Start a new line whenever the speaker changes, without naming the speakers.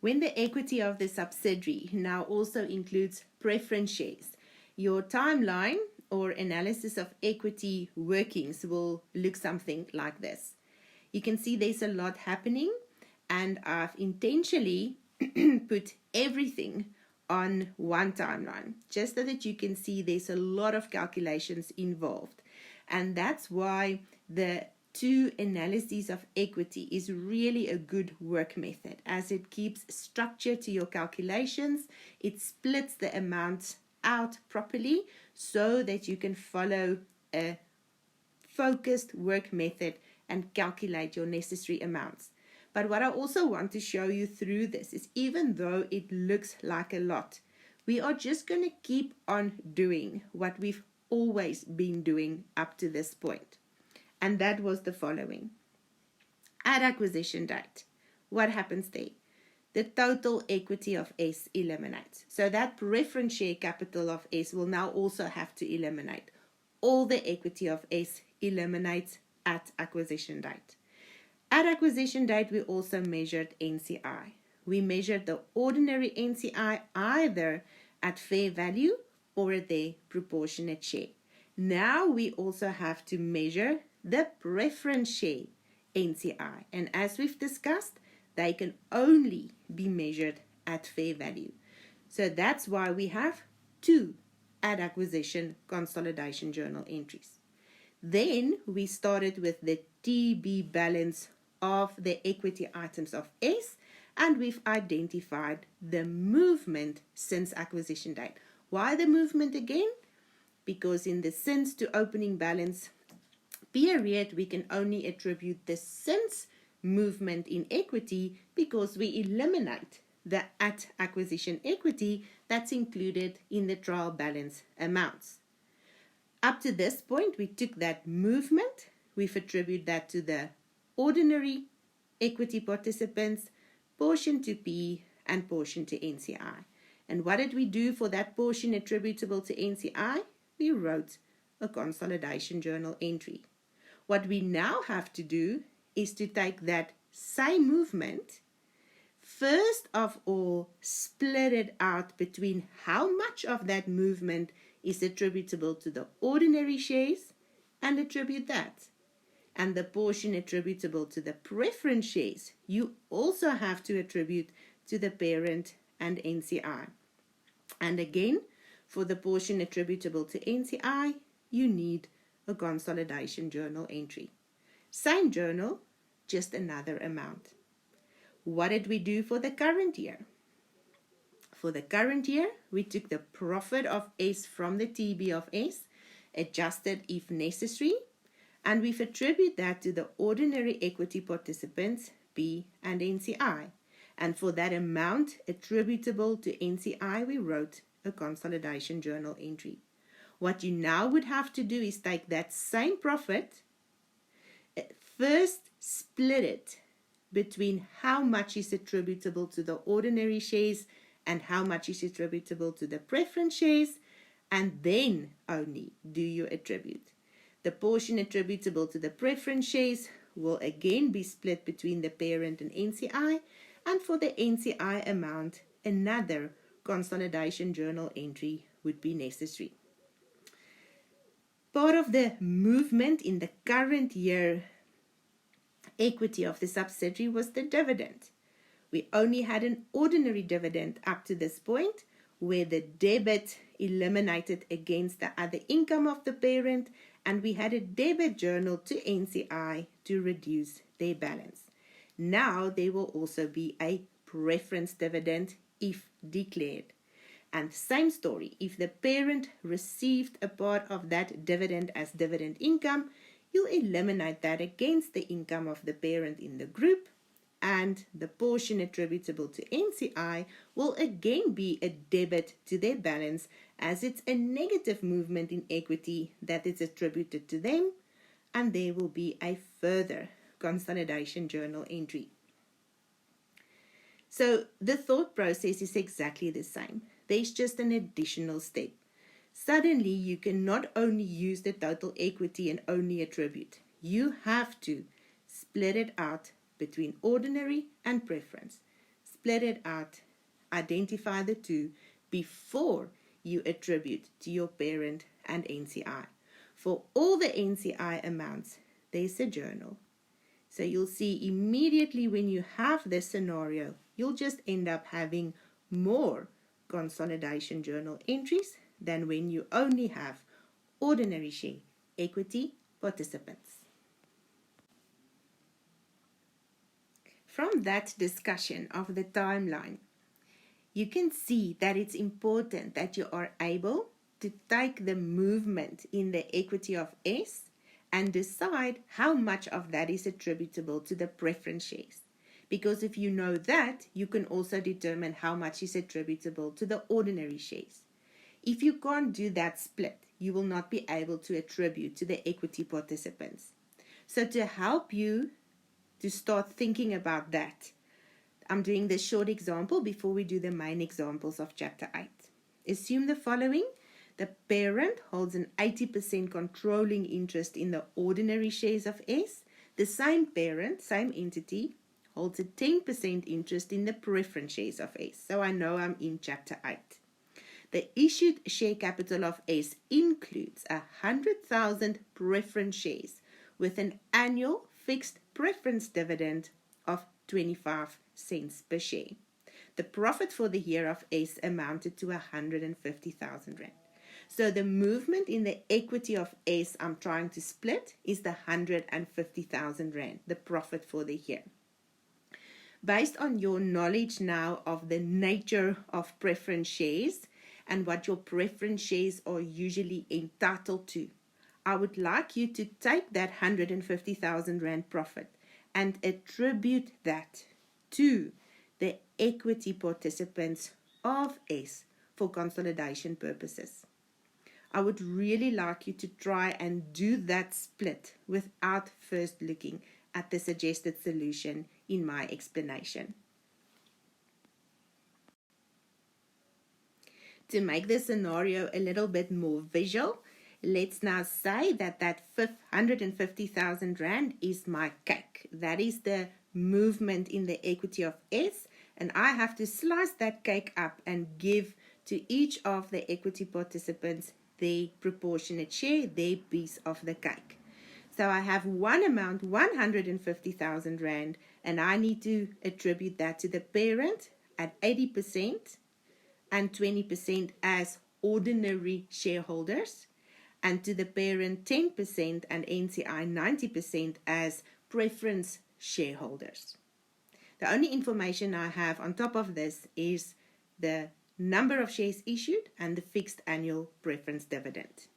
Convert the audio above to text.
When the equity of the subsidiary now also includes preference shares, your timeline or analysis of equity workings will look something like this. You can see there's a lot happening, and I've intentionally put everything on one timeline just so that you can see there's a lot of calculations involved. And that's why the two analyses of equity is really a good work method, as it keeps structure to your calculations. It splits the amounts out properly so that you can follow a focused work method and calculate your necessary amounts. But what I also want to show you through this is, even though it looks like a lot, we are just going to keep on doing what we've always been doing up to this point. And that was the following. At acquisition date, what happens there? The total equity of S eliminates. So that preference share capital of S will now also have to eliminate. All the equity of S eliminates at acquisition date. At acquisition date, we also measured NCI. We measured the ordinary NCI either at fair value or at their proportionate share. Now we also have to measure the preference share NCI. And as we've discussed, they can only be measured at fair value. So that's why we have two at acquisition consolidation journal entries. Then we started with the TB balance of the equity items of S, and we've identified the movement since acquisition date. Why the movement again? Because in the since to opening balance period, we can only attribute the since movement in equity because we eliminate the at acquisition equity that's included in the trial balance amounts. Up to this point, we took that movement, we've attributed that to the ordinary equity participants, portion to P and portion to NCI. And what did we do for that portion attributable to NCI? We wrote a consolidation journal entry. What we now have to do is to take that same movement, first of all, split it out between how much of that movement is attributable to the ordinary shares and attribute that. And the portion attributable to the preference shares, you also have to attribute to the parent and NCI. And again, for the portion attributable to NCI, you need a consolidation journal entry. Same journal, just another amount. What did we do for the current year? For the current year, we took the profit of S from the TB of S, adjusted if necessary, and we've attributed that to the ordinary equity participants, B and NCI. And for that amount attributable to NCI, we wrote a consolidation journal entry. What you now would have to do is take that same profit, first split it between how much is attributable to the ordinary shares and how much is attributable to the preference shares, and then only do you attribute. The portion attributable to the preference shares will again be split between the parent and NCI, and for the NCI amount, another consolidation journal entry would be necessary. Part of the movement in the current year equity of the subsidiary was the dividend. We only had an ordinary dividend up to this point, where the debit eliminated against the other income of the parent, and we had a debit journal to NCI to reduce their balance. Now there will also be a preference dividend if declared. And same story, if the parent received a part of that dividend as dividend income, you'll eliminate that against the income of the parent in the group, and the portion attributable to NCI will again be a debit to their balance, as it's a negative movement in equity that is attributed to them, and there will be a further consolidation journal entry. So the thought process is exactly the same. There's just an additional step. Suddenly, you can not only use the total equity and only attribute. You have to split it out between ordinary and preference. split it out, identify the two before you attribute to your parent and NCI. For all the NCI amounts, there's a journal. So you'll see immediately when you have this scenario, you'll just end up having more consolidation journal entries than when you only have ordinary share equity participants. From that discussion of the timeline, you can see that it's important that you are able to take the movement in the equity of S and decide how much of that is attributable to the preference shares. Because if you know that, you can also determine how much is attributable to the ordinary shares. If you can't do that split, you will not be able to attribute to the equity participants. So to help you to start thinking about that, I'm doing this short example before we do the main examples of Chapter 8. Assume the following. The parent holds an 80% controlling interest in the ordinary shares of S. The same parent, same entity, holds a 10% interest in the preference shares of S. So I know I'm in Chapter 8. The issued share capital of S includes 100,000 preference shares with an annual fixed preference dividend of 25 cents per share. The profit for the year of S amounted to 150,000 Rand. So the movement in the equity of S I'm trying to split is the 150,000 Rand, the profit for the year. Based on your knowledge now of the nature of preference shares and what your preference shares are usually entitled to, I would like you to take that 150,000 Rand profit and attribute that to the equity participants of S for consolidation purposes. I would really like you to try and do that split without first looking at the suggested solution in my explanation. To make the scenario a little bit more visual, let's now say that 150,000 Rand is my cake. That is the movement in the equity of S, and I have to slice that cake up and give to each of the equity participants their proportionate share, their piece of the cake. So I have one amount, 150,000 Rand, and I need to attribute that to the parent at 80% and 20% as ordinary shareholders, and to the parent 10% and NCI 90% as preference shareholders. The only information I have on top of this is the number of shares issued and the fixed annual preference dividend.